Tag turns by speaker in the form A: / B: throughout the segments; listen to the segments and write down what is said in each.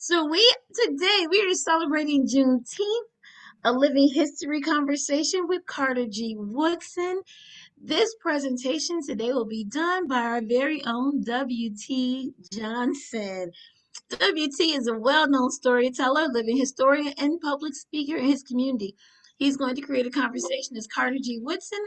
A: So today we are celebrating Juneteenth, a living history conversation with Carter G. Woodson. This presentation today will be done by our very own W.T. Johnson. W.T. is a well-known storyteller, living historian, and public speaker in his community. He's going to create a conversation as Carter G. Woodson,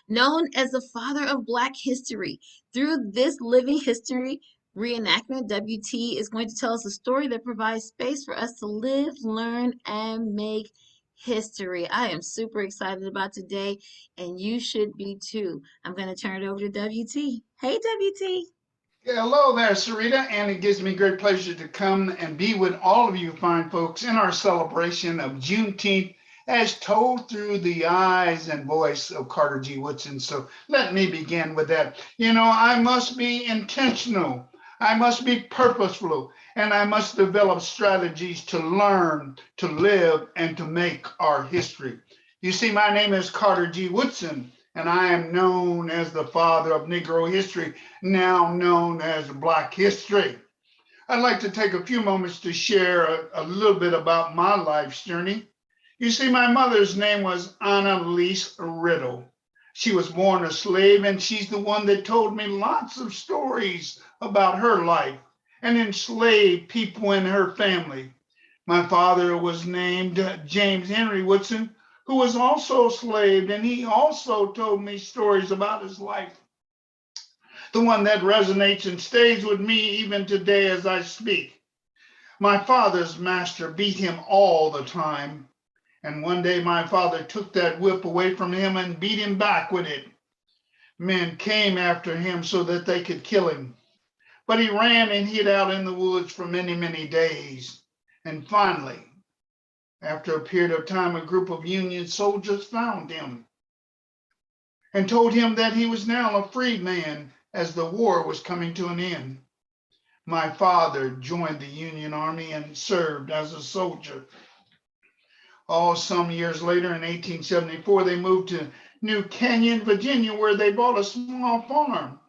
A: known as the father of Black history. Through this living history reenactment, WT is going to tell us a story that provides space for us to live, learn, and make history. I am super excited about today, and you should be too. I'm going to turn it over to WT. Hey, WT.
B: Yeah, hello there, Sarita, and it gives me great pleasure to come and be with all of you fine folks in our celebration of Juneteenth as told through the eyes and voice of Carter G. Woodson. So let me begin with that. I must be intentional, I must be purposeful, and I must develop strategies to learn, to live, and to make our history. You see, my name is Carter G. Woodson, and I am known as the father of Negro history, now known as Black history. I'd like to take a few moments to share a little bit about my life's journey. You see, my mother's name was Anna Lee Riddle. She was born a slave, and she's the one that told me lots of stories about her life and enslaved people in her family. My father was named James Henry Woodson, who was also enslaved, and he also told me stories about his life. The one that resonates and stays with me even today as I speak. My father's master beat him all the time, and one day my father took that whip away from him and beat him back with it. Men came after him so that they could kill him, but he ran and hid out in the woods for many, many days. And finally, after a period of time, a group of Union soldiers found him and told him that he was now a freed man as the war was coming to an end. My father joined the Union Army and served as a soldier. Some years later, in 1874, they moved to New Canyon, Virginia, where they bought a small farm.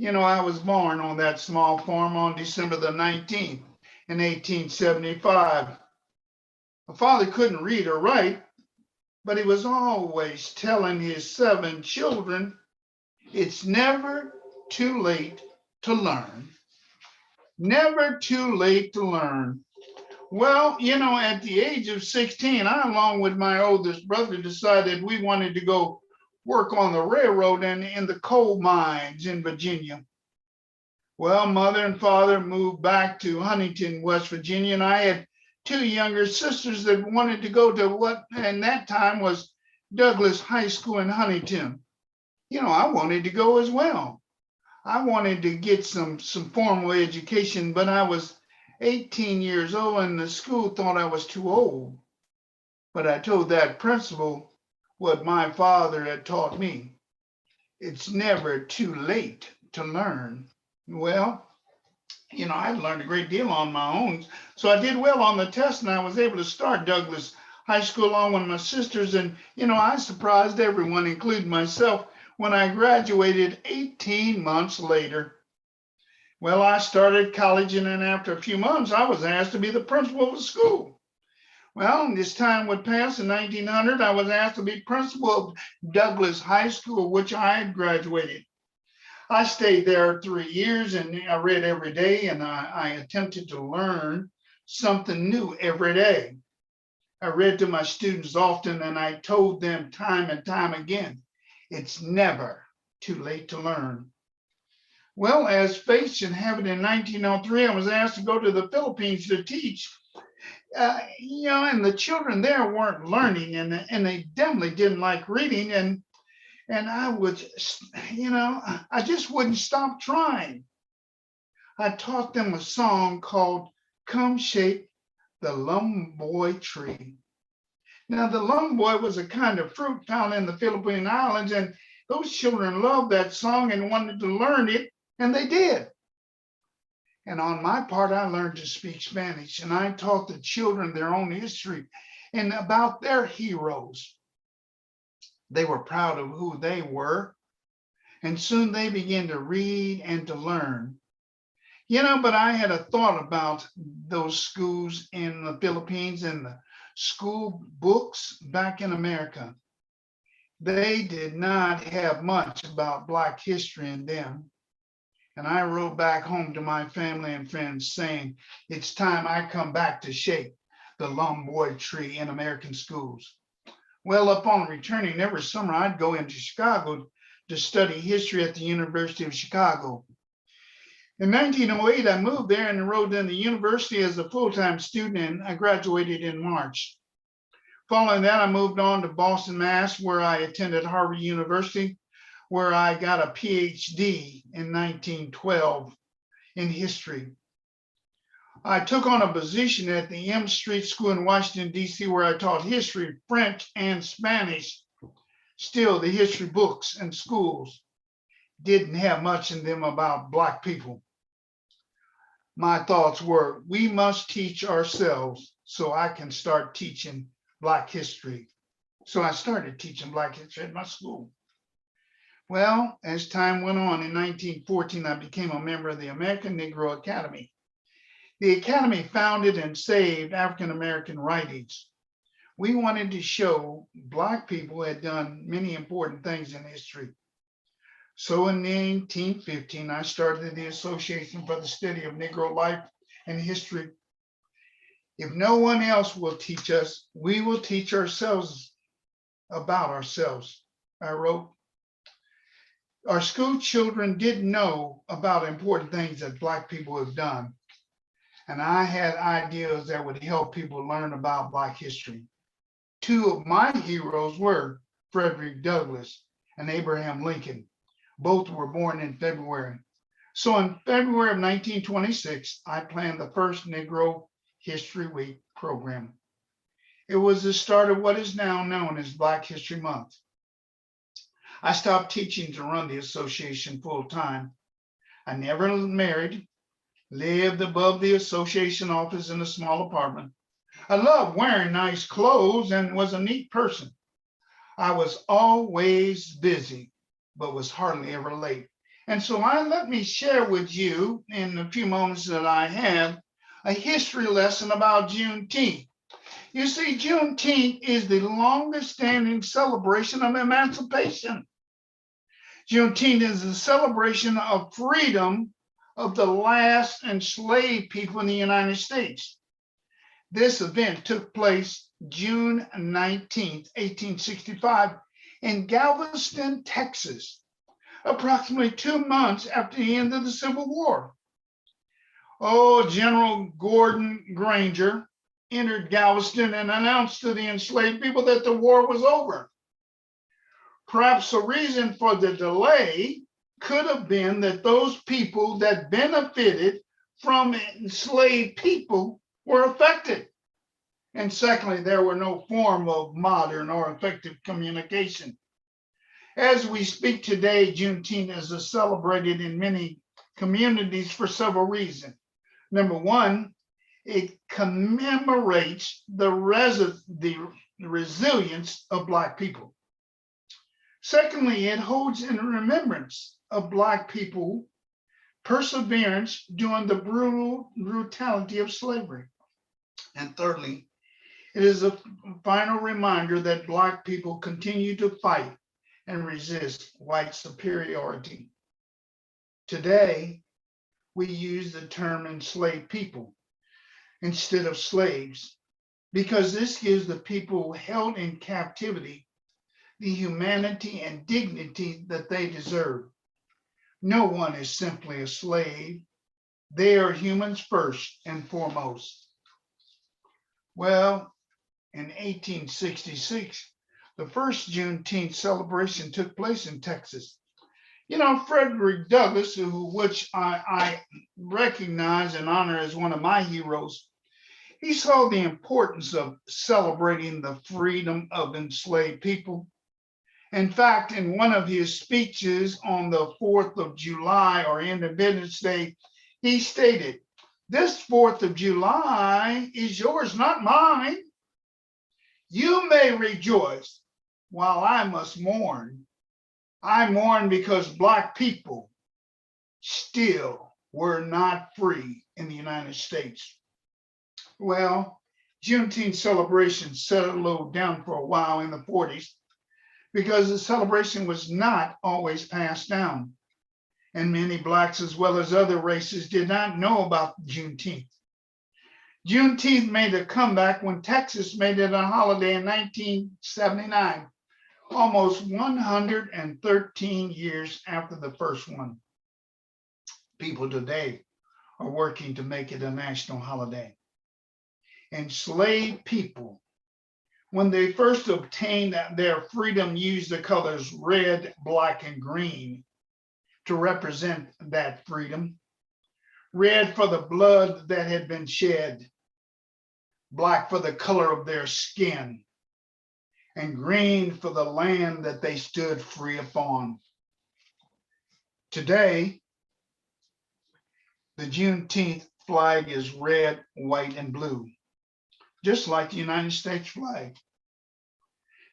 B: I was born on that small farm on December the 19th in 1875. My father couldn't read or write, but he was always telling his 7 children, it's never too late to learn. Never too late to learn. Well, at the age of 16, I, along with my oldest brother, decided we wanted to go work on the railroad and in the coal mines in Virginia. Well, mother and father moved back to Huntington, West Virginia, and I had 2 younger sisters that wanted to go to what in that time was Douglas High School in Huntington. I wanted to go as well. I wanted to get some formal education, but I was 18 years old and the school thought I was too old. But I told that principal what my father had taught me. It's never too late to learn. Well, I learned a great deal on my own. So I did well on the test and I was able to start Douglas High School along with my sisters. And, I surprised everyone, including myself, when I graduated 18 months later. Well, I started college, and then after a few months, I was asked to be the principal of the school. Well, this time would pass. In 1900, I was asked to be principal of Douglas High School, which I had graduated. I stayed there 3 years, and I read every day, and I attempted to learn something new every day. I read to my students often, and I told them time and time again, it's never too late to learn. Well, as fate should have it, in 1903, I was asked to go to the Philippines to teach. And the children there weren't learning, and they definitely didn't like reading. And I would, I just wouldn't stop trying. I taught them a song called Come Shake the Lumboy Tree. Now, the lumboy was a kind of fruit found in the Philippine Islands, and those children loved that song and wanted to learn it, and they did. And on my part, I learned to speak Spanish, and I taught the children their own history and about their heroes. They were proud of who they were, and soon they began to read and to learn. But I had a thought about those schools in the Philippines and the school books back in America. They did not have much about Black history in them. And I wrote back home to my family and friends saying, it's time I come back to shape the Lomboy tree in American schools. Well, upon returning every summer, I'd go into Chicago to study history at the University of Chicago. In 1908, I moved there and enrolled in the university as a full-time student, and I graduated in March. Following that, I moved on to Boston, Mass, where I attended Harvard University, where I got a PhD in 1912 in history. I took on a position at the M Street School in Washington, D.C., where I taught history, French, and Spanish. Still, the history books and schools didn't have much in them about Black people. My thoughts were, we must teach ourselves so I can start teaching Black history. So I started teaching Black history at my school. Well, as time went on, in 1914, I became a member of the American Negro Academy. The Academy founded and saved African-American writings. We wanted to show Black people had done many important things in history. So in 1915, I started the Association for the Study of Negro Life and History. If no one else will teach us, we will teach ourselves about ourselves, I wrote. Our school children didn't know about important things that Black people have done. And I had ideas that would help people learn about Black history. Two of my heroes were Frederick Douglass and Abraham Lincoln. Both were born in February. So in February of 1926, I planned the first Negro History Week program. It was the start of what is now known as Black History Month. I stopped teaching to run the association full time. I never married, lived above the association office in a small apartment. I loved wearing nice clothes and was a neat person. I was always busy, but was hardly ever late. And so let me share with you in the few moments that I have a history lesson about Juneteenth. You see, Juneteenth is the longest standing celebration of emancipation. Juneteenth is the celebration of freedom of the last enslaved people in the United States. This event took place June 19th, 1865 in Galveston, Texas, approximately 2 months after the end of the Civil War. General Gordon Granger entered Galveston and announced to the enslaved people that the war was over. Perhaps the reason for the delay could have been that those people that benefited from enslaved people were affected. And secondly, there were no form of modern or effective communication. As we speak today, Juneteenth is celebrated in many communities for several reasons. Number one, it commemorates the resilience of Black people. Secondly, it holds in remembrance of Black people perseverance during the brutality of slavery. And thirdly, it is a final reminder that Black people continue to fight and resist white superiority. Today, we use the term enslaved people instead of slaves because this gives the people held in captivity the humanity and dignity that they deserve. No one is simply a slave. They are humans first and foremost. Well, in 1866, the first Juneteenth celebration took place in Texas. Frederick Douglass, which I recognize and honor as one of my heroes, he saw the importance of celebrating the freedom of enslaved people. In fact, in one of his speeches on the 4th of July or Independence Day, he stated, "This 4th of July is yours, not mine. You may rejoice while I must mourn. I mourn because Black people still were not free in the United States. Well, Juneteenth celebration settled down for a while in the 40s because the celebration was not always passed down. And many Blacks, as well as other races, did not know about Juneteenth. Juneteenth made a comeback when Texas made it a holiday in 1979, almost 113 years after the first one. People today are working to make it a national holiday. Enslaved people, when they first obtained their freedom, used the colors red, black, and green to represent that freedom. Red for the blood that had been shed, black for the color of their skin, and green for the land that they stood free upon. Today, the Juneteenth flag is red, white, and blue, just like the United States flag.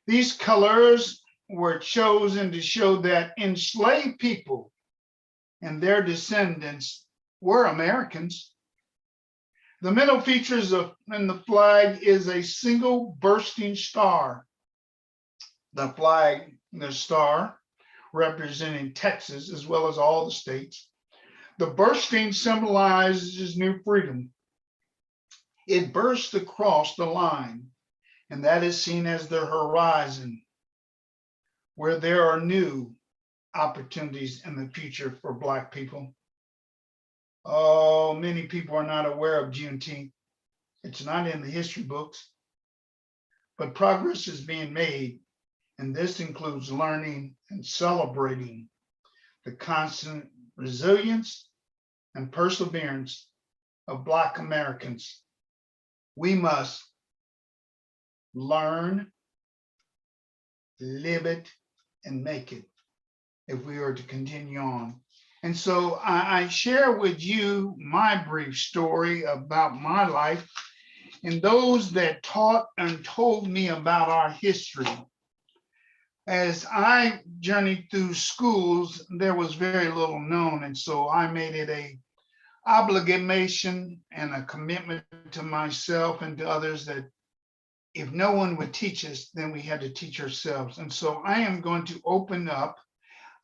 B: These colors were chosen to show that enslaved people and their descendants were Americans. The middle features in the flag is a single bursting star. The flag, the star, representing Texas as well as all the states. The bursting symbolizes new freedom. It bursts across the line, and that is seen as the horizon, where there are new opportunities in the future for Black people. Oh, many people are not aware of Juneteenth. It's not in the history books, but progress is being made, and this includes learning and celebrating the constant resilience and perseverance of Black Americans. We must learn, live it, and make it if we are to continue on. And so I share with you my brief story about my life and those that taught and told me about our history. As I journeyed through schools, there was very little known. And so I made it a obligation and a commitment to myself and to others that if no one would teach us, then we had to teach ourselves. And so I am going to open up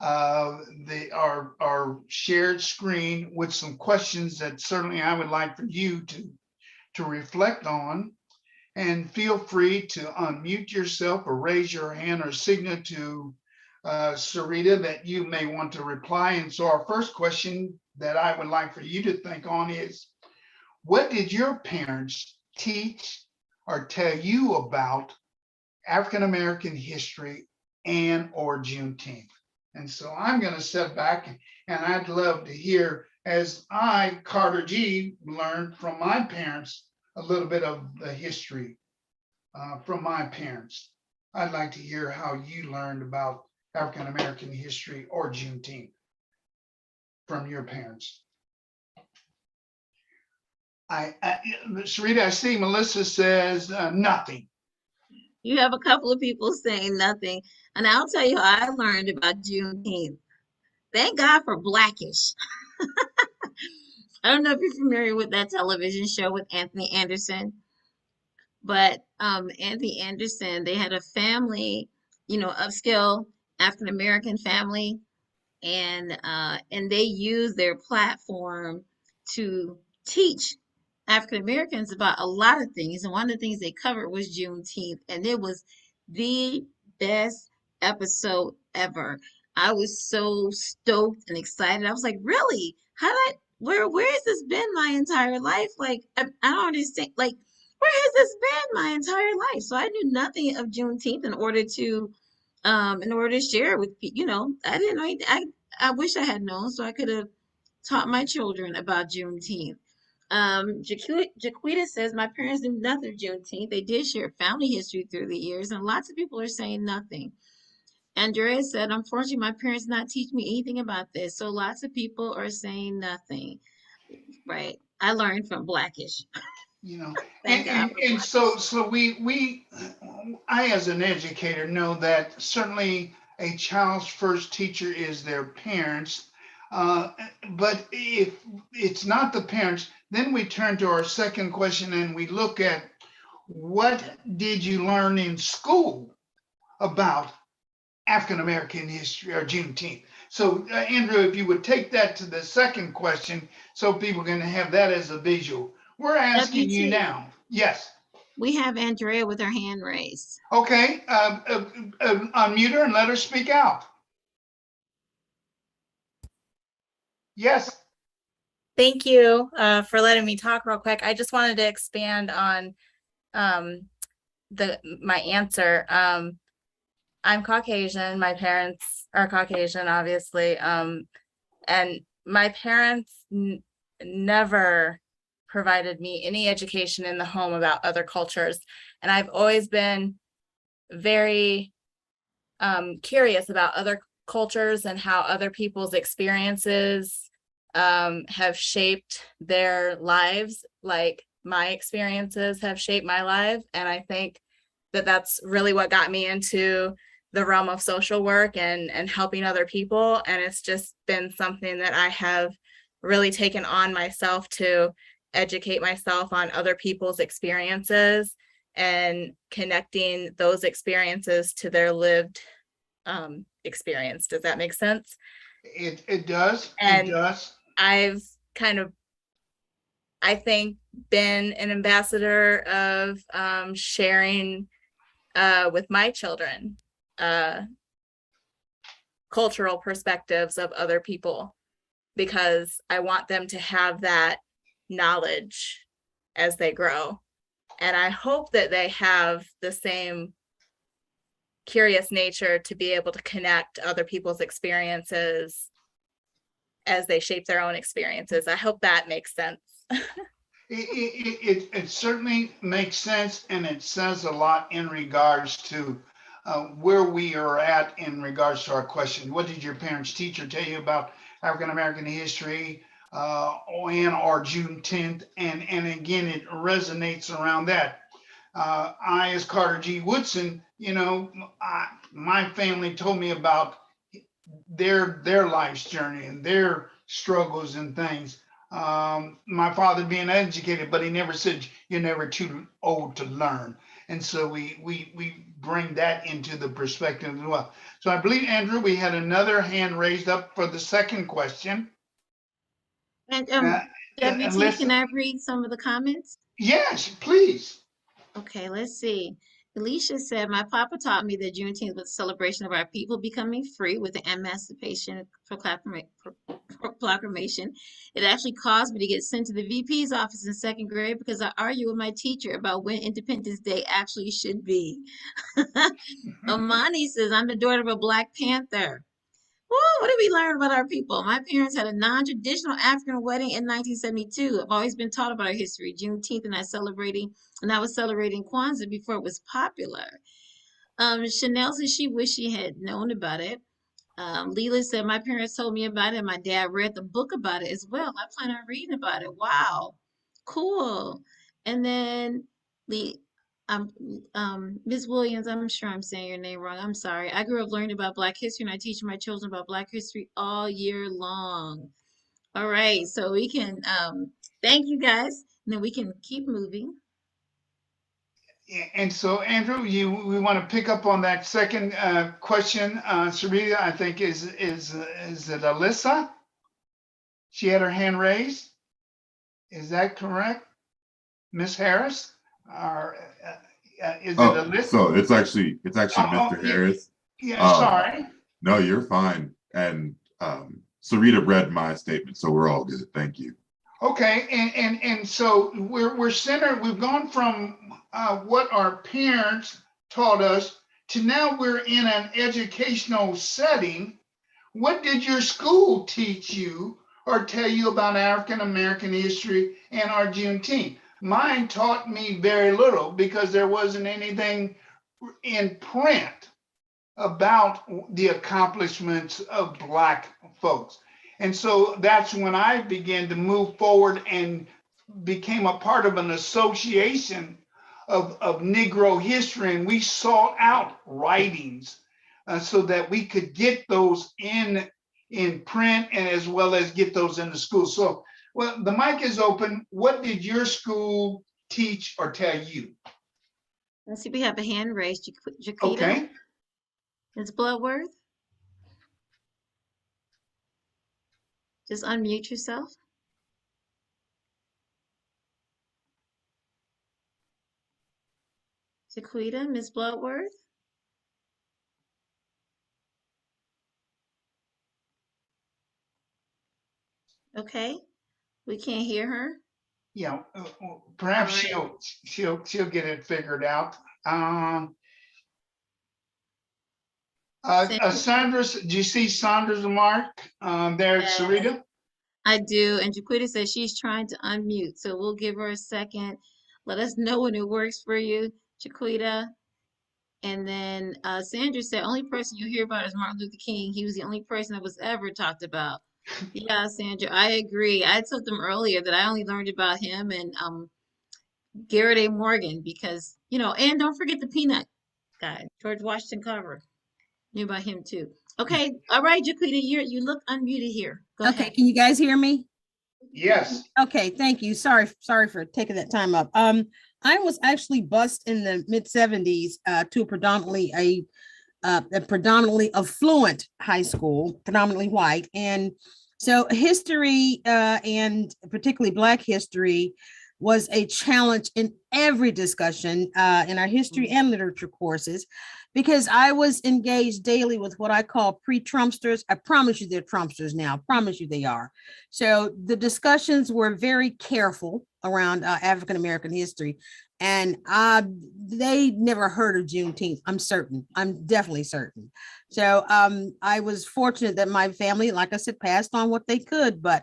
B: our shared screen with some questions that certainly I would like for you to reflect on. And feel free to unmute yourself or raise your hand or signal to Sarita that you may want to reply. And so our first question that I would like for you to think on is, what did your parents teach or tell you about African-American history and or Juneteenth? And so I'm going to step back and I'd love to hear, as I, Carter G., learned from my parents a little bit of the history from my parents. I'd like to hear how you learned about African-American history or Juneteenth from your parents. Sarita, I see Melissa says nothing.
A: You have a couple of people saying nothing. And I'll tell you how I learned about Juneteenth. Thank God for Blackish. I don't know if you're familiar with that television show with Anthony Anderson, but Anthony Anderson, they had a family, upscale African American family, and they used their platform to teach African Americans about a lot of things. And one of the things they covered was Juneteenth, and it was the best episode ever. I was so stoked and excited. I was like, really? Where has this been my entire life? Like, I don't understand. Like, where has this been my entire life? So I knew nothing of Juneteenth in order to share with people. I didn't know. I wish I had known so I could have taught my children about Juneteenth. Jaquita says, my parents knew nothing of Juneteenth. They did share family history through the years, and lots of people are saying nothing. Andrea said, unfortunately, my parents not teach me anything about this. So lots of people are saying nothing. Right. I learned from Blackish. Thank God for
B: and
A: Blackish.
B: so I as an educator know that certainly a child's first teacher is their parents. But if it's not the parents, then we turn to our second question and we look at what did you learn in school about African American history or Juneteenth? So, Andrew, if you would take that to the second question so people can have that as a visual. We're asking you
A: WT,
B: now. Yes.
A: we have Andrea with her hand raised.
B: Okay. Unmute her and let her speak out. Yes.
C: Thank you for letting me talk real quick. I just wanted to expand on my answer. I'm Caucasian. My parents are Caucasian, obviously. And my parents never provided me any education in the home about other cultures. And I've always been very curious about other cultures and how other people's experiences have shaped their lives, like my experiences have shaped my life. And I think that that's really what got me into the realm of social work and helping other people. And it's just been something that I have really taken on myself to educate myself on other people's experiences and connecting those experiences to their lived experience. Does that make sense?
B: It does.
C: And
B: it does.
C: I've kind of, I think, been an ambassador of sharing with my children cultural perspectives of other people, because I want them to have that knowledge as they grow. And I hope that they have the same curious nature to be able to connect other people's experiences as they shape their own experiences. I hope that makes sense.
B: It certainly makes sense, and it says a lot in regards to where we are at in regards to our question. What did your parents teach or tell you about African American history and or Juneteenth? And again, it resonates around that. I, as Carter G. Woodson, my family told me about their life's journey and their struggles and things. My father being educated, but he never said you're never too old to learn. And so we bring that into the perspective as well. So I believe, Andrew, we had another hand raised up for the second question.
A: And WT,
B: unless,
A: can I read some of the comments?
B: yes, please.
A: Okay, let's see. Alicia said, my papa taught me that Juneteenth was a celebration of our people becoming free with the Emancipation Proclamation. It actually caused me to get sent to the VP's office in second grade because I argued with my teacher about when Independence Day actually should be. Amani says, I'm the daughter of a Black Panther. Woo, what did we learn about our people? My parents had a non-traditional African wedding in 1972. I've always been taught about our history. Juneteenth, and I was celebrating Kwanzaa before it was popular. Chanel says she wished she had known about it. Leela said my parents told me about it. And my dad read the book about it as well. I plan on reading about it. Wow, cool. And then the Ms. Williams, I'm sure I'm saying your name wrong. I'm sorry. I grew up learning about Black history, and I teach my children about Black history all year long. All right, so we can thank you guys, and then we can keep moving.
B: And so, Andrew, we want to pick up on that second question. Sarita, I think is it Alyssa? She had her hand raised. Is that correct, Miss Harris? Or is it Alyssa?
D: So it's actually Mr. Harris.
B: Yeah, sorry.
D: No, you're fine. And Sarita read my statement, so we're all good. Thank you.
B: Okay, and so we're centered. We've gone from what our parents taught us to now we're in an educational setting. What did your school teach you or tell you about African American history and our Juneteenth? Mine taught me very little because there wasn't anything in print about the accomplishments of Black folks. And so that's when I began to move forward and became a part of an association of Negro history. And we sought out writings so that we could get those in in print and as well as get those into school. So, well, the mic is open. What did your school teach or tell you?
A: Let's see, we have a hand raised. Jaquita,
B: Okay.
A: Ms. Bloodworth, just unmute yourself. Jaquita, Ms. Bloodworth. Okay, we can't hear her.
B: Yeah, perhaps
A: All
B: she'll get it figured out. Sandra's, do you see Sandra's mark there,
A: Yes,
B: Sarita?
A: I do. And Jaquita says she's trying to unmute, so we'll give her a second. Let us know when it works for you, Jaquita. And then Sandra said, only person you hear about is Martin Luther King. He was the only person that was ever talked about. Yeah, Sandra, I agree. I told them earlier that I only learned about him and Garrett A. Morgan because, you know, and don't forget the peanut guy, George Washington Carver. Knew about him too. Okay, all right, Jaquita, you look unmuted here. Go
E: Okay,
A: ahead.
E: can you guys hear me?
B: Yes.
E: Okay, thank you. Sorry for taking that time up. I was actually bused in the mid-70s to a predominantly affluent high school, predominantly white. And so history and particularly Black history was a challenge in every discussion in our history and literature courses, because I was engaged daily with what I call pre-Trumpsters. I promise you they're Trumpsters now. I promise you they are. So the discussions were very careful around African-American history. And they never heard of Juneteenth. I'm certain. I'm definitely certain. So I was fortunate that my family, like I said, passed on what they could. But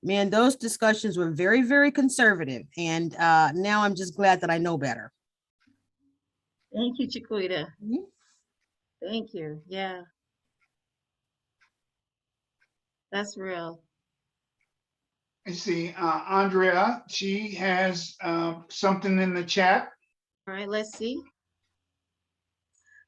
E: man, those discussions were very, very conservative. And now I'm just glad that I know better.
A: Thank you, Jaquita.
E: Mhm.
A: Thank you. Yeah, that's real.
B: I see Andrea, she has something in the chat.
A: All right, let's see.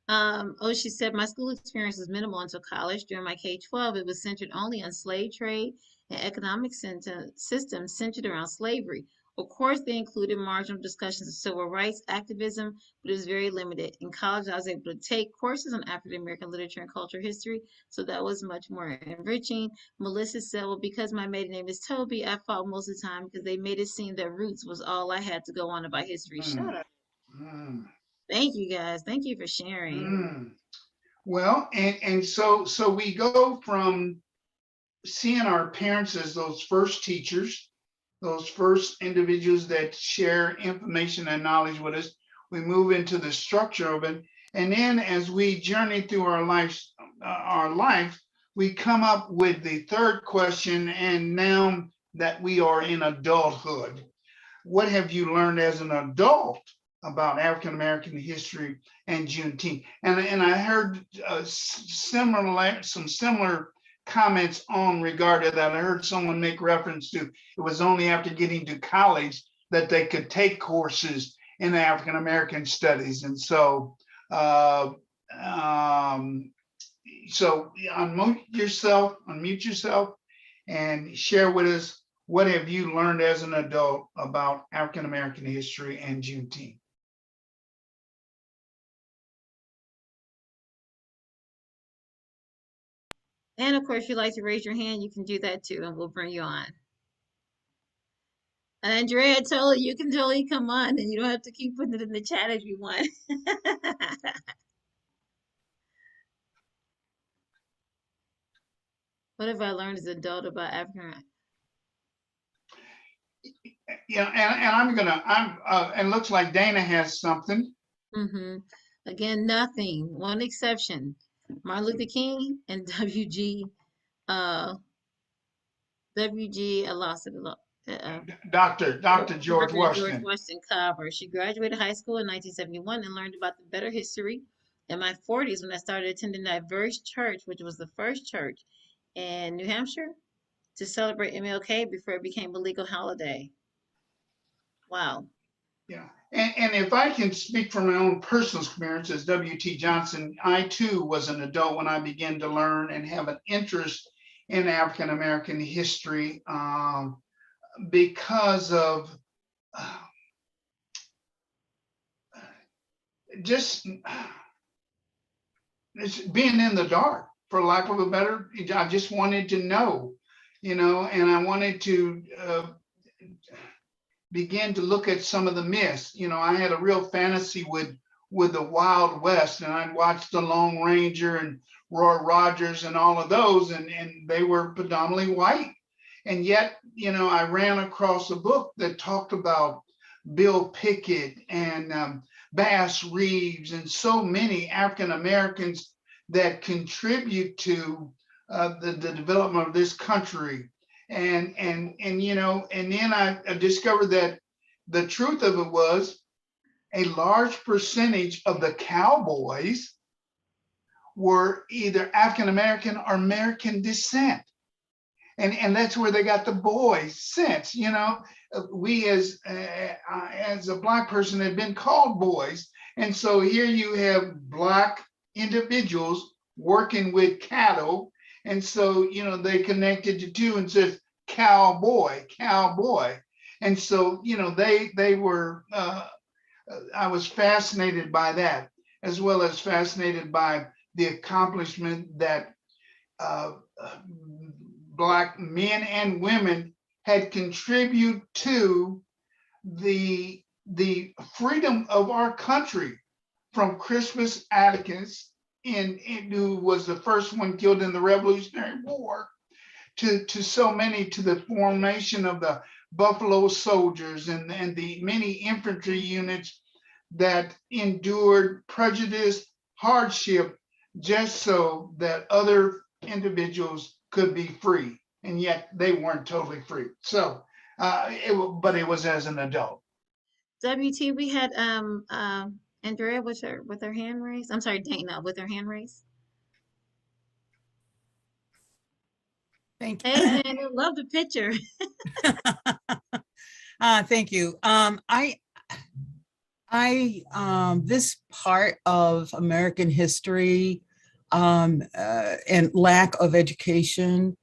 A: She said, my school experience was minimal until college. During my K-12, it was centered only on slave trade and economic systems centered around slavery. Of course, they included marginal discussions of civil rights activism, but it was very limited. In college, I was able to take courses on African American literature and cultural history, so that was much more enriching. Melissa said, well, because my maiden name is Toby, I fought most of the time because they made it seem that roots was all I had to go on about history. Shut up. Thank you, guys. Thank you for sharing.
B: Well, and so we go from seeing our parents as those first teachers, those first individuals that share information and knowledge with us. We move into the structure of it, and then as we journey through our life, we come up with the third question. And now that we are in adulthood, what have you learned as an adult about African American history and Juneteenth? And I heard some similar comments on regard to that. I heard someone make reference to it was only after getting to college that they could take courses in African American studies. And so so unmute yourself and share with us, what have you learned as an adult about African American history and Juneteenth?
A: And of course, if you'd like to raise your hand, you can do that too, and we'll bring you on. And Andrea, you can totally come on, and you don't have to keep putting it in the chat if you want. What have I learned as an adult about African?
B: Yeah, and looks like Dana has something.
A: Again, nothing. One exception: Martin Luther King and W.G. I lost it a lot.
B: Dr. George
A: George
B: Washington.
A: Washington Carver. She graduated high school in 1971 and learned about the better history in my 40s when I started attending Diverse Church, which was the first church in New Hampshire to celebrate MLK before it became a legal holiday. Wow.
B: Yeah, and if I can speak from my own personal experience as W.T. Johnson, I too was an adult when I began to learn and have an interest in African American history because of just it's being in the dark, for lack of a better. I just wanted to know, and I wanted to begin to look at some of the myths. I had a real fantasy with the Wild West, and I'd watched the Lone Ranger and Roy Rogers and all of those, and they were predominantly white. And yet, I ran across a book that talked about Bill Pickett and Bass Reeves and so many African Americans that contribute to the development of this country. And then I discovered that the truth of it was a large percentage of the cowboys were either African American or American descent. And that's where they got the boy sense. We as a Black person had been called boys. And so here you have Black individuals working with cattle. And so, they connected the two and said, cowboy. And so, they were, I was fascinated by that, as well as fascinated by the accomplishment that Black men and women had contributed to the freedom of our country, from Crispus Attucks, who was the first one killed in the Revolutionary War, to so many, to the formation of the Buffalo Soldiers and the many infantry units that endured prejudice, hardship, just so that other individuals could be free, and yet they weren't totally free. So, but it was as an adult.
A: WT, we had Andrea with her hand raised. I'm sorry, Dana with her hand raised.
F: Thank you.
A: Hey, Dana, love the picture.
F: Thank you. This part of American history and lack of education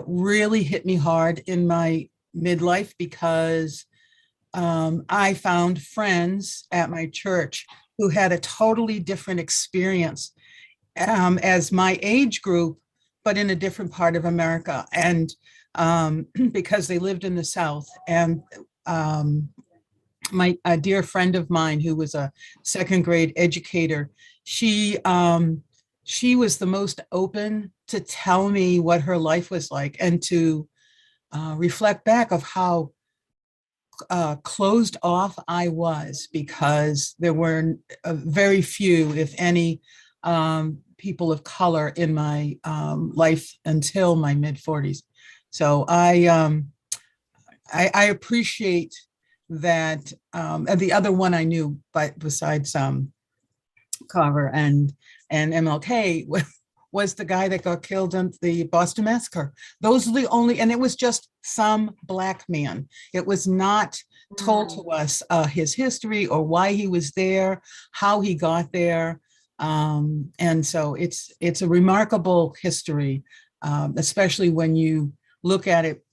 F: really hit me hard in my midlife, because I found friends at my church who had a totally different experience as my age group, but in a different part of America. And because they lived in the South. And a dear friend of mine who was a second grade educator, she was the most open to tell me what her life was like, and to reflect back of how closed off I was, because there were very few, if any, people of color in my life until my mid-40s. So I appreciate that. And the other one I knew, but besides Carver and MLK, was the guy that got killed in the Boston Massacre. Those are the only, and it was just some Black man. It was not told to us his history or why he was there, how he got there. And so it's a remarkable history, especially when you look at it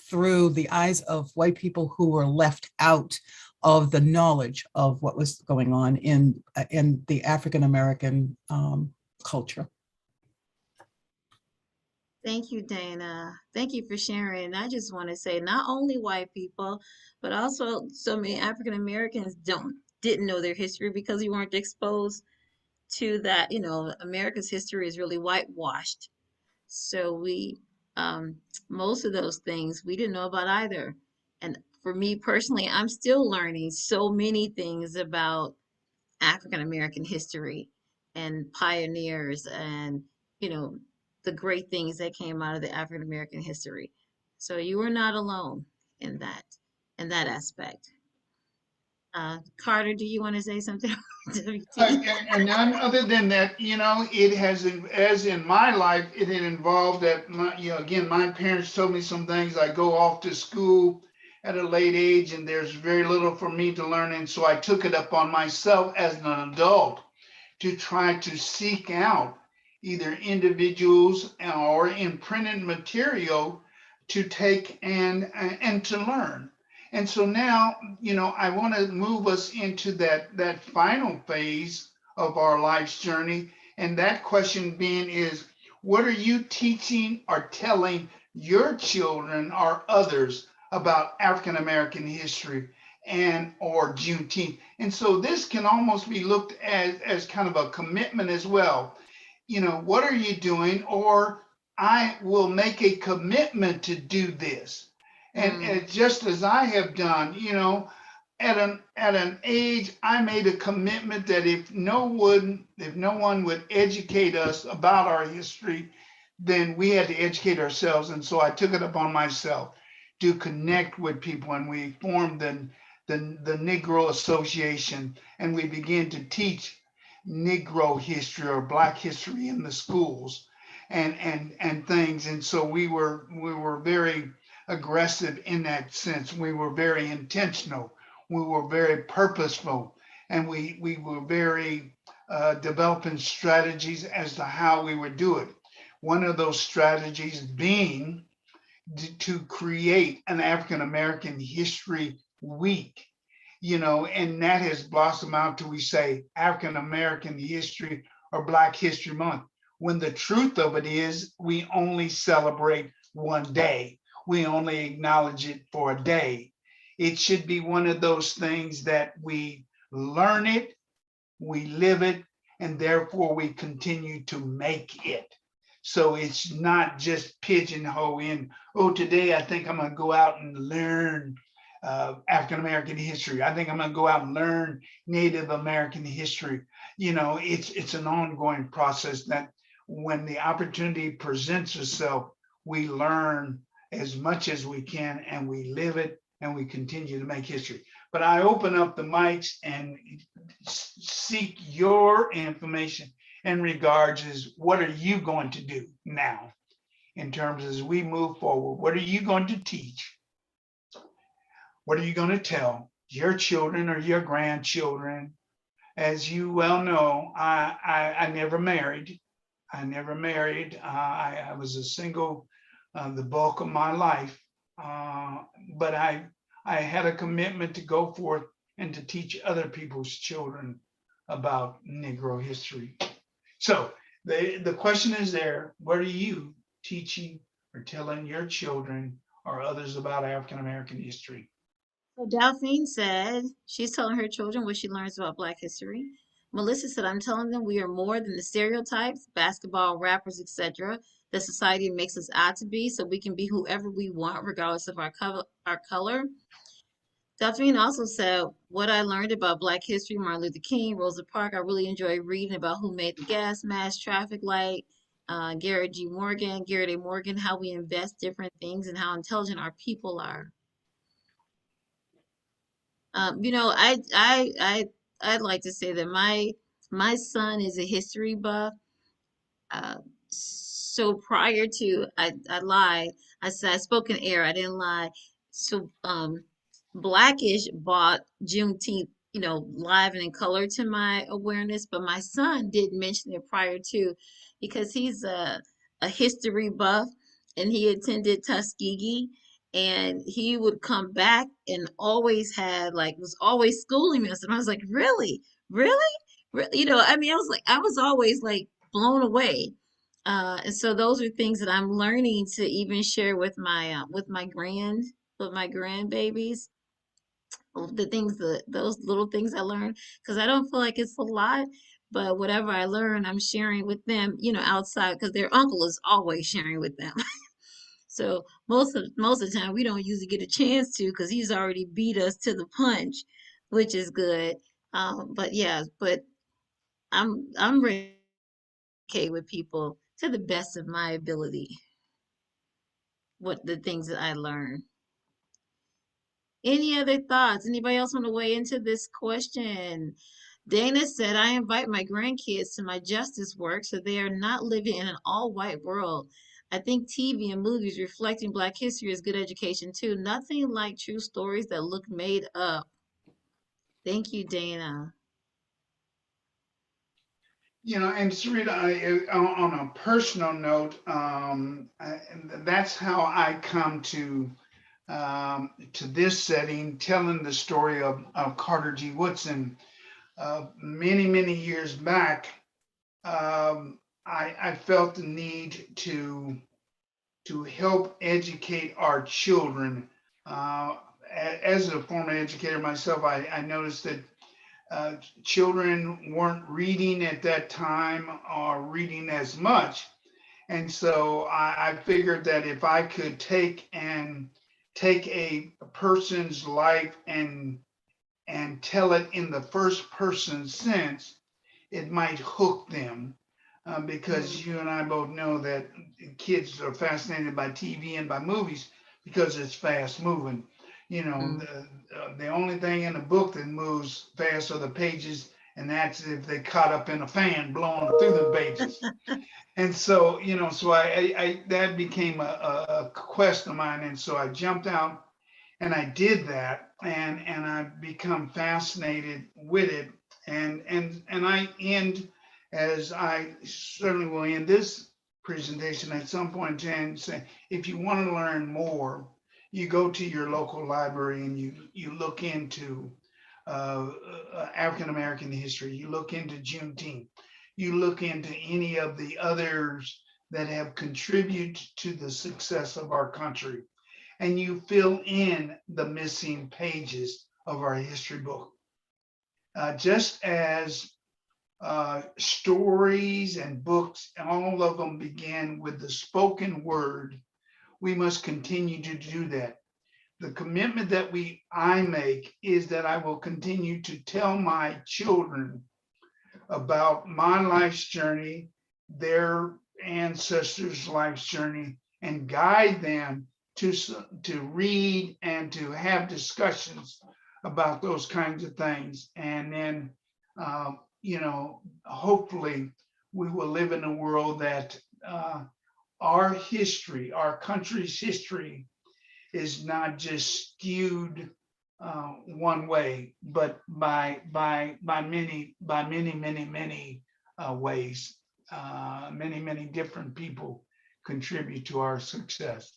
F: through the eyes of white people who were left out of the knowledge of what was going on in the African American culture.
A: Thank you, Dana. Thank you for sharing. And I just want to say, not only white people, but also so many African Americans didn't know their history because we weren't exposed to that. America's history is really whitewashed. So most of those things we didn't know about either. And for me personally, I'm still learning so many things about African American history and pioneers and, the great things that came out of the African American history. So you are not alone in that aspect. Carter, do you want to say something?
B: And none other than that, it has, as in my life, it had involved that, again, my parents told me some things. I go off to school at a late age, and there's very little for me to learn. And so I took it up on myself as an adult to try to seek out either individuals or in printed material to take and to learn. And so now, I want to move us into that final phase of our life's journey. And that question being is, what are you teaching or telling your children or others about African American history and or Juneteenth? And so this can almost be looked at as kind of a commitment as well. What are you doing? Or I will make a commitment to do this. And just as I have done, at an age, I made a commitment that if no one would educate us about our history, then we had to educate ourselves. And so I took it upon myself to connect with people, and we formed the Negro Association, and we began to teach Negro history or Black history in the schools and things. And so we were very aggressive in that sense. We were very intentional. We were very purposeful, and we were very developing strategies as to how we would do it. One of those strategies being to create an African American History Week, and that has blossomed out to, we say, African American History or Black History Month, when the truth of it is we only celebrate one day. We only acknowledge it for a day. It should be one of those things that we learn it, we live it, and therefore we continue to make it. So it's not just pigeonhole in, oh, today I think I'm going to go out and learn African American history. I think I'm going to go out and learn Native American history. It's an ongoing process that when the opportunity presents itself, we learn as much as we can, and we live it, and we continue to make history. But I open up the mics and seek your information in regards is, what are you going to do now in terms as we move forward? What are you going to teach? What are you going to tell your children or your grandchildren? As you well know, I never married. I was a single the bulk of my life, but I had a commitment to go forth and to teach other people's children about Negro history. So the question is there, what are you teaching or telling your children or others about African American history?
A: So Delphine said she's telling her children what she learns about Black history. Melissa said, I'm telling them we are more than the stereotypes, basketball, rappers, etc. that society makes us out to be, so we can be whoever we want, regardless of our color. Delphine also said, what I learned about Black history, Martin Luther King, Rosa Parks, I really enjoy reading about who made the gas mask, traffic light, Garrett A. Morgan, how we invest different things and how intelligent our people are. I'd like to say that my son is a history buff. Uh, so prior to, I lied. I said I spoke in error. I didn't lie. So Blackish bought Juneteenth, live and in color to my awareness, but my son did mention it prior to, because he's a history buff, and he attended Tuskegee, and he would come back and always had was always schooling us, and I was like, really, really, really, I was always like blown away. And so those are things that I'm learning to even share with my grandbabies, the things that those little things I learned, because I don't feel like it's a lot, but whatever I learn, I'm sharing with them, outside, because their uncle is always sharing with them. So most of the time we don't usually get a chance to, because he's already beat us to the punch, which is good. But yeah, but I'm ready to communicate with people to the best of my ability, what the things that I learn. Any other thoughts? Anybody else want to weigh into this question? Dana said, I invite my grandkids to my justice work so they are not living in an all-white world. I think TV and movies reflecting Black history is good education too. Nothing like true stories that look made up. Thank you, Dana.
B: And Sarita, on a personal note, and that's how I come to this setting, telling the story of Carter G. Woodson. Many, many years back, I felt the need to help educate our children. As a former educator myself, I noticed that children weren't reading at that time or reading as much. And so I figured that if I could take a person's life and tell it in the first person sense, it might hook them. Because you and I both know that kids are fascinated by TV and by movies because it's fast moving. The only thing in a book that moves fast are the pages, and that's if they caught up in a fan blowing through the pages. And so, so I that became a quest of mine, and so I jumped out and I did that, and I've become fascinated with it, and I end, as I certainly will end this presentation at some point in time, say, if you want to learn more, you go to your local library and you look into African American history, you look into Juneteenth, you look into any of the others that have contributed to the success of our country, and you fill in the missing pages of our history book. Just as stories and books, all of them begin with the spoken word, we must continue to do that. The commitment that I make is that I will continue to tell my children about my life's journey, their ancestors' life's journey, and guide them to read and to have discussions about those kinds of things. And then, hopefully we will live in a world that our history, our country's history, is not just skewed one way, but by many ways. Many different people contribute to our success.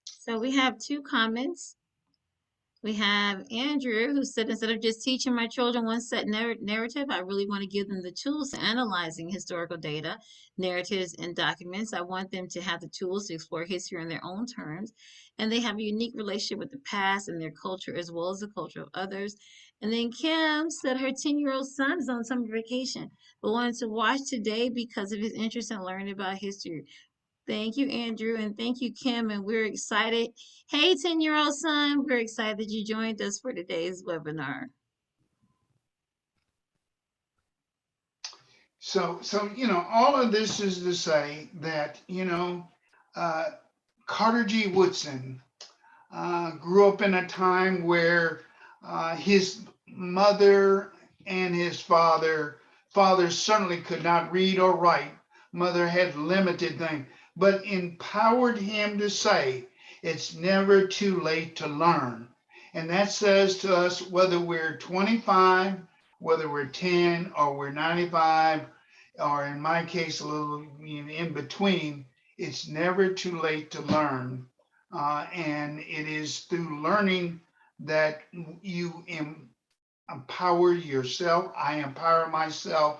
A: So we have two comments. We have Andrew, who said, instead of just teaching my children one set narrative, I really want to give them the tools to analyzing historical data, narratives, and documents. I want them to have the tools to explore history on their own terms, and they have a unique relationship with the past and their culture as well as the culture of others. And then Kim said her 10-year-old son is on summer vacation, but wanted to watch today because of his interest in learning about history. Thank you, Andrew, and thank you, Kim, and we're excited. Hey, 10-year-old son, we're excited that you joined us for today's webinar.
B: So all of this is to say that, Carter G. Woodson grew up in a time where his mother and his father certainly could not read or write. Mother had limited things, but empowered him to say, it's never too late to learn. And that says to us, whether we're 25, whether we're 10, or we're 95, or in my case, a little in between, it's never too late to learn. And it is through learning that you empower yourself, I empower myself,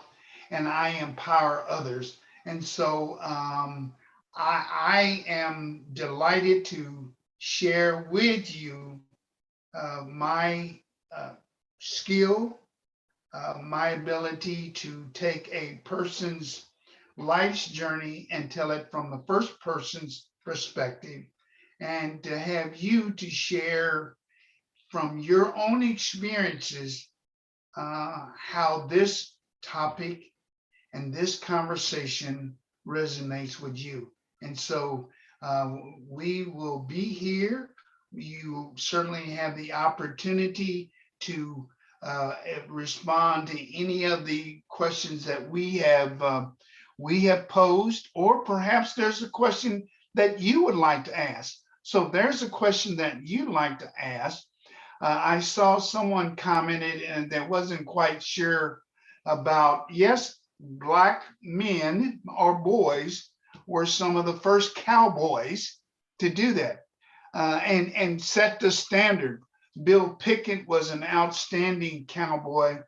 B: and I empower others. And so I am delighted to share with you my skill, my ability to take a person's life's journey and tell it from the first person's perspective, and to have you to share from your own experiences how this topic and this conversation resonates with you. And so we will be here. You certainly have the opportunity to respond to any of the questions that we have posed, or perhaps there's a question that you would like to ask. So if there's a question that you'd like to ask, I saw someone commented and that wasn't quite sure about, yes, Black men or boys were some of the first cowboys to do that, and set the standard. Bill Pickett was an outstanding cowboy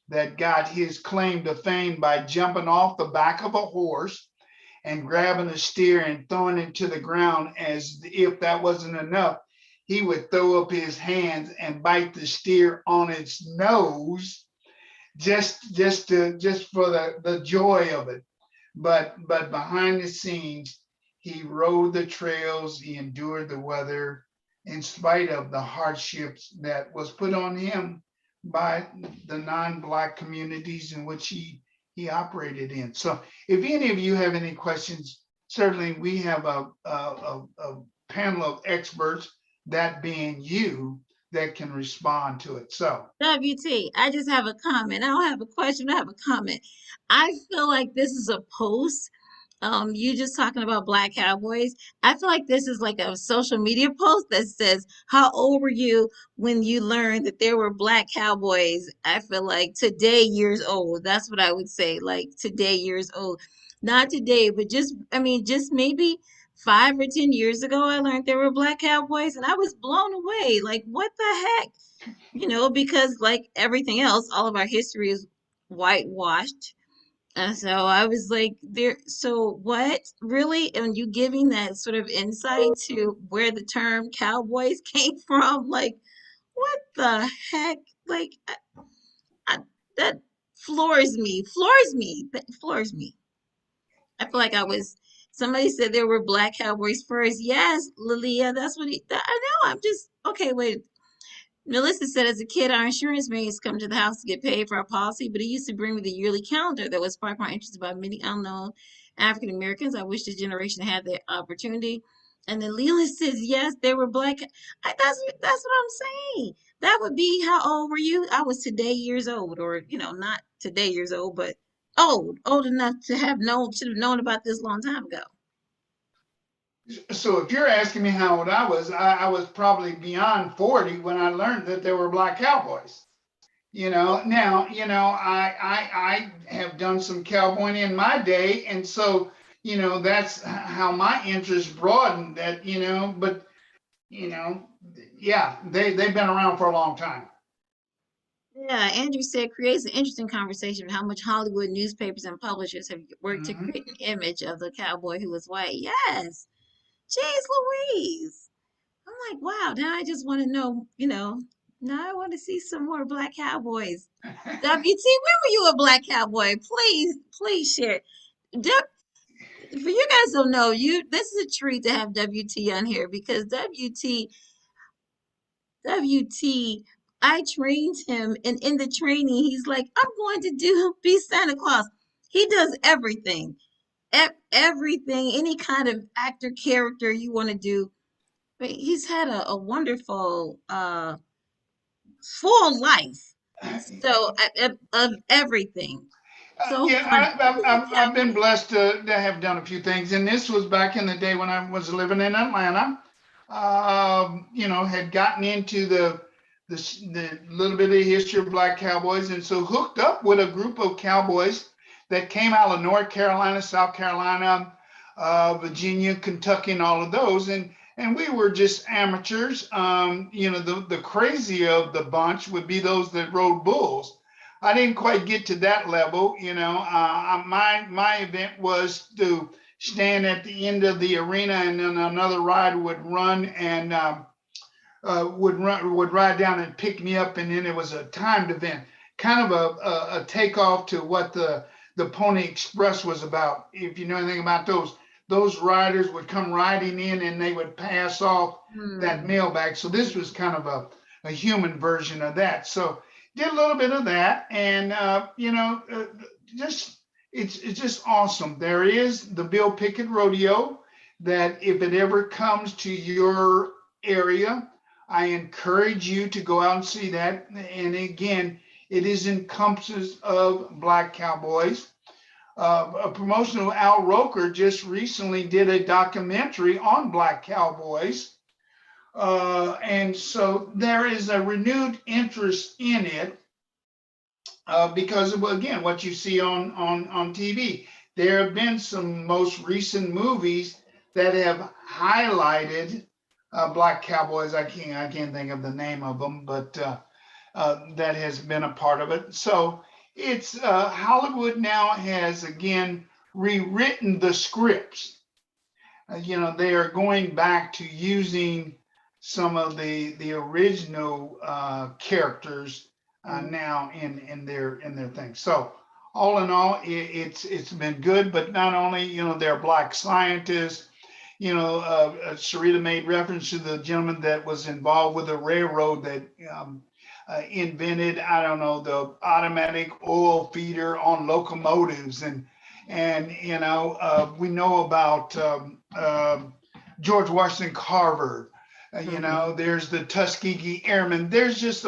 B: that got his claim to fame by jumping off the back of a horse and grabbing a steer and throwing it to the ground. As if that wasn't enough, he would throw up his hands and bite the steer on its nose, just for the joy of it. But behind the scenes, he rode the trails, he endured the weather in spite of the hardships that was put on him by the non-Black communities in which he operated in. So if any of you have any questions, certainly we have a panel of experts, that being you, that can respond to it. So
A: WT, I just have a comment. I don't have a question, I have a comment. I feel like this is a post. You just talking about black cowboys. I feel like this is like a social media post that says, "How old were you when you learned that there were black cowboys?" I feel like today years old. That's what I would say. Like today years old. Not today, but just I mean, just maybe 5 or 10 years ago, I learned there were black cowboys, and I was blown away. Like, what the heck? Because like everything else, all of our history is whitewashed. And so I was like, there, so what really? And you giving that sort of insight to where the term cowboys came from? Like, what the heck? Like, I, that floors me. I feel like somebody said there were black cowboys first. Yes, Lilia, that's what I know. I'm just, okay, wait. Melissa said, as a kid, our insurance man used to come to the house to get paid for our policy, but he used to bring me the yearly calendar that was sparked my interest by many unknown African Americans. I wish this generation had the opportunity. And then Leland says, yes, they were black. That's what I'm saying. That would be, how old were you? I was today years old, or not today years old, but old enough to should have known about this a long time ago.
B: if you're asking me how old I was probably beyond 40 when I learned that there were black cowboys. Now, I have done some cowboying in my day, and so, that's how my interest broadened. But yeah, they've been around for a long time.
A: Yeah, Andrew said creates an interesting conversation of how much Hollywood newspapers and publishers have worked to
B: Mhm.
A: create an image of the cowboy who was white. Yes. Jeez Louise. I'm like, wow, now I just want to know, now I want to see some more black cowboys. WT, when were you a black cowboy? Please share. For you guys don't know, this is a treat to have WT on here because WT, I trained him, and in the training, he's like, I'm going to be Santa Claus. He does everything, everything, any kind of actor character you want to do. But he's had a wonderful, full life. So of everything. So
B: Yeah,
A: funny.
B: I've been blessed to have done a few things, and this was back in the day when I was living in Atlanta. Had gotten into the little bit of history of black cowboys, and so hooked up with a group of cowboys that came out of North Carolina, South Carolina, Virginia, Kentucky, and all of those, and we were just amateurs. The crazy of the bunch would be those that rode bulls. I didn't quite get to that level. My event was to stand at the end of the arena, and then another rider would run and would ride down and pick me up, and then it was a timed event, kind of a takeoff to what the Pony Express was about. If you know anything about those riders would come riding in and they would pass off that mailbag. So this was kind of a human version of that. So did a little bit of that, and just it's just awesome. There is the Bill Pickett Rodeo that if it ever comes to your area, I encourage you to go out and see that. And again, it is encompasses of black cowboys. A promotional Al Roker just recently did a documentary on black cowboys. And so there is a renewed interest in it. because of, again, what you see on TV. There have been some most recent movies that have highlighted black cowboys. I can't think of the name of them, but that has been a part of it. So it's Hollywood now has again rewritten the scripts. They are going back to using some of the original characters now in their thing. So all in all, it's been good. But not only there are black scientists. Sarita made reference to the gentleman that was involved with the railroad that invented, I don't know, the automatic oil feeder on locomotives, and we know about George Washington Carver. There's the Tuskegee Airmen. There's just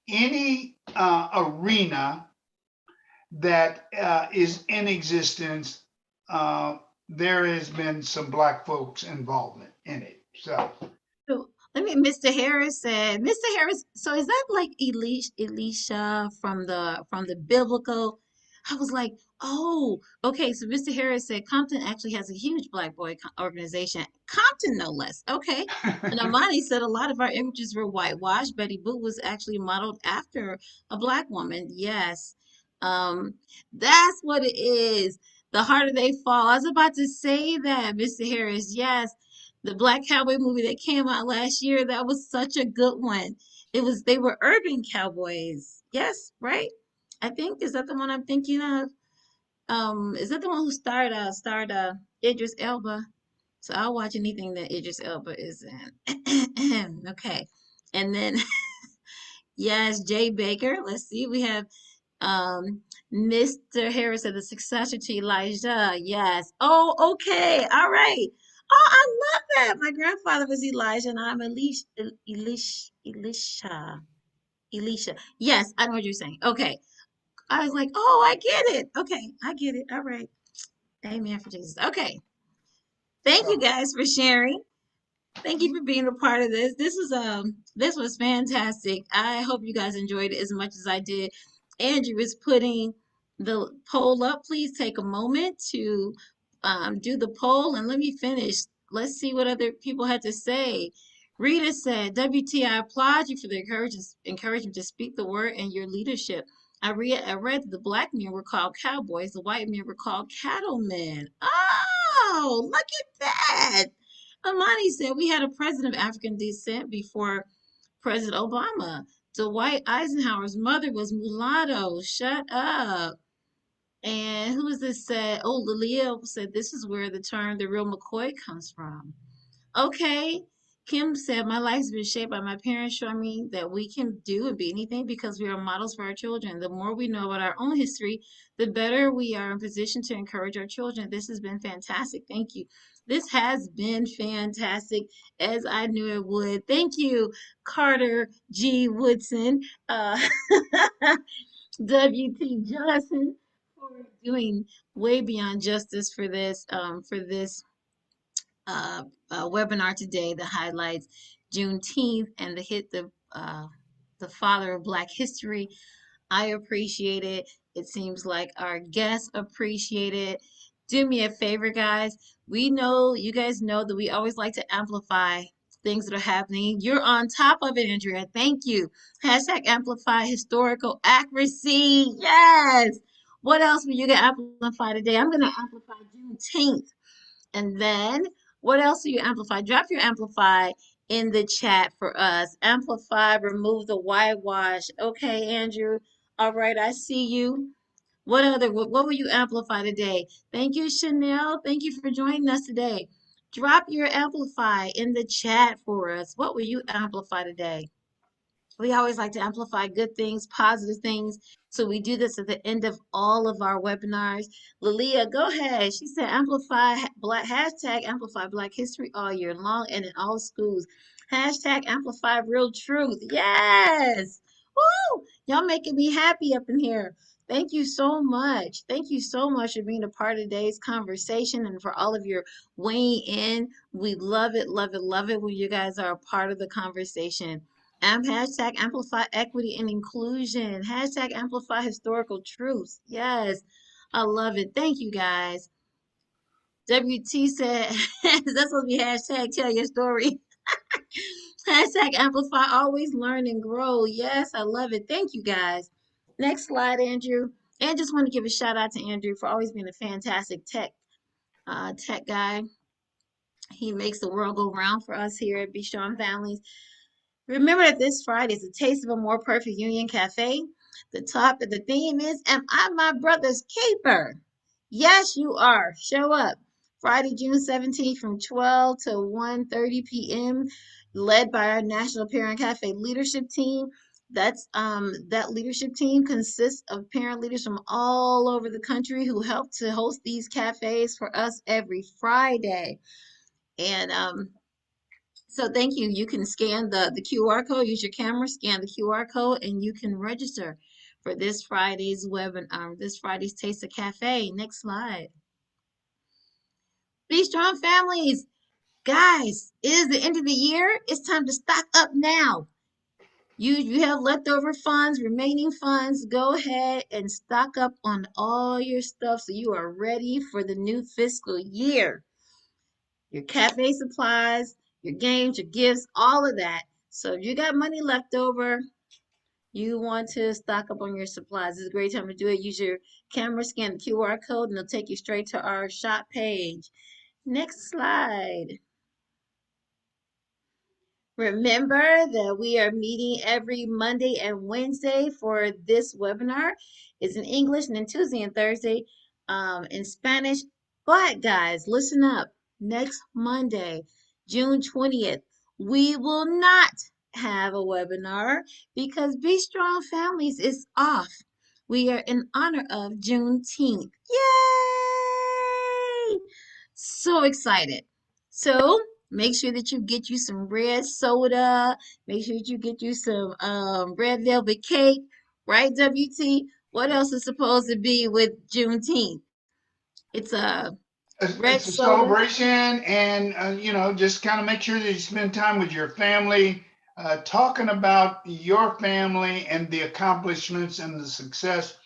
B: any arena that is in existence. There has been some black folks involvement in it. So
A: So Mr. Harris said, Mr. Harris, so is that like Elisha from the biblical? I was like, oh, okay. So Mr. Harris said Compton actually has a huge black boy organization. Compton, no less. Okay. And Amani said a lot of our images were whitewashed. Betty Boop was actually modeled after a black woman. Yes. Um, that's what it is. The harder they fall. I was about to say that, Mr. Harris. Yes, the Black Cowboy movie that came out last year, that was such a good one. They were urban cowboys. Yes, right? I think, is that the one I'm thinking of? Is that the one who starred Idris Elba? So I'll watch anything that Idris Elba is in. Okay. And then yes, Jay Baker. Let's see. We have um, Mr. Harris said the successor to Elijah. Yes. Oh, okay. All right. Oh, I love that. My grandfather was Elijah, and I'm Elisha. Yes, I know what you're saying. Okay. I was like, oh, I get it. Okay, I get it. All right. Amen for Jesus. Okay. Thank you guys for sharing. Thank you for being a part of this. This was fantastic. I hope you guys enjoyed it as much as I did. Andrew is putting the poll up. Please take a moment to do the poll and let me finish. Let's see what other people had to say. Rita said, WT, I applaud you for the encouragement to speak the word and your leadership. I read that the black men were called cowboys, the white men were called cattlemen. Oh, look at that. Amani said we had a president of African descent before President Obama. Dwight Eisenhower's mother was mulatto. Shut up. And who is this said? Oh, Lilia said this is where the term the real McCoy comes from. Okay. Kim said, my life's been shaped by my parents showing me that we can do and be anything because we are models for our children. The more we know about our own history, the better we are in position to encourage our children. This has been fantastic. Thank you. This has been fantastic, as I knew it would. Thank you, Carter G. Woodson, W.T. Johnson, for doing way beyond justice for this webinar today that highlights Juneteenth and the father of Black history. I appreciate it. It seems like our guests appreciate it. Do me a favor, guys. You guys know that we always like to amplify things that are happening. You're on top of it, Andrea. Thank you. Hashtag amplify historical accuracy. Yes. What else will you get amplify today? I'm going to amplify Juneteenth. And then what else do you amplify? Drop your amplify in the chat for us. Amplify, remove the whitewash. Okay, Andrew. All right, I see you. What will you amplify today? Thank you, Chanel. Thank you for joining us today. Drop your amplify in the chat for us. What will you amplify today? We always like to amplify good things, positive things. So we do this at the end of all of our webinars. Lilia, go ahead. She said hashtag amplify Black history all year long and in all schools. Hashtag amplify real truth. Yes. Woo! Y'all making me happy up in here. Thank you so much. Thank you so much for being a part of today's conversation and for all of your weighing in. We love it, love it, love it when you guys are a part of the conversation. Hashtag amplify equity and inclusion. Hashtag amplify historical truths. Yes, I love it. Thank you guys. WT said that's supposed to be hashtag tell your story. Hashtag amplify, always learn and grow. Yes, I love it. Thank you guys. Next slide, Andrew. And just want to give a shout out to Andrew for always being a fantastic tech guy. He makes the world go round for us here at Be Strong Families. Remember that this Friday is a taste of a more perfect union cafe. The theme is, am I my brother's keeper? Yes, you are. Show up. Friday, June 17th from 12 to 1:30 p.m. led by our National Parent Cafe leadership team. That leadership team consists of parent leaders from all over the country who help to host these cafes for us every Friday. And so thank you. You can scan the QR code, use your camera, scan the QR code, and you can register for this Friday's this Friday's Taste of Cafe. Next slide. Be strong families. Guys, it is the end of the year. It's time to stock up now. You have leftover funds, remaining funds. Go ahead and stock up on all your stuff so you are ready for the new fiscal year. Your cafe supplies, your games, your gifts, all of that. So if you got money left over, you want to stock up on your supplies. This is a great time to do it. Use your camera, scan the QR code, and it'll take you straight to our shop page. Next slide. Remember that we are meeting every Monday and Wednesday for this webinar. It's in English, and then Tuesday and Thursday in Spanish. But guys, listen up. Next Monday, June 20th, we will not have a webinar because Be Strong Families is off. We are in honor of Juneteenth. Yay! So excited. So make sure that you get you some red soda. Make sure that you get you some red velvet cake, right, WT? What else is supposed to be with Juneteenth? It's a red
B: It's a
A: soda.
B: celebration, and just kind of make sure that you spend time with your family, talking about your family and the accomplishments and the success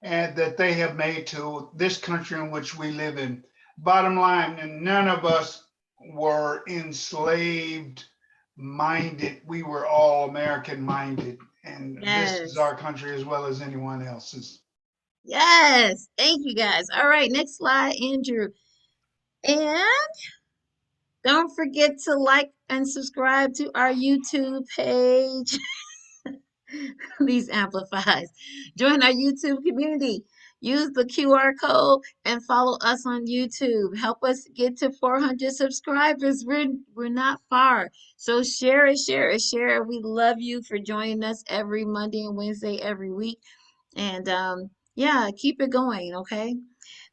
B: and that they have made to this country in which we live in. Bottom line, and none of us were enslaved minded. We were all American minded, and this is
A: Yes.
B: our country as well as anyone else's.
A: Yes. Thank you guys. All right, next slide, Andrew. And don't forget to like and subscribe to our YouTube page. These amplifies. Join our YouTube community. Use the QR code and follow us on YouTube. Help us get to 400 subscribers. We're not far. So share it, share it, share it. We love you for joining us every Monday and Wednesday every week. And yeah, keep it going, okay?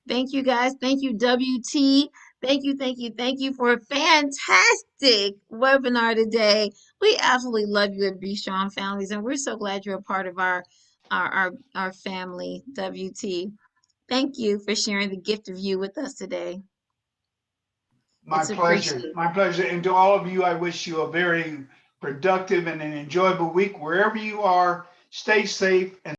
A: Thank you guys. Thank you, WT. Thank you for a fantastic webinar today. We absolutely love you at Be Strong Families, and we're so glad you're a part of our family, WT. Thank you for sharing the gift of you with us today.
B: My
A: It's
B: pleasure.
A: appreciated.
B: My pleasure. And to all of you, I wish you a very productive and an enjoyable week wherever you are. Stay safe and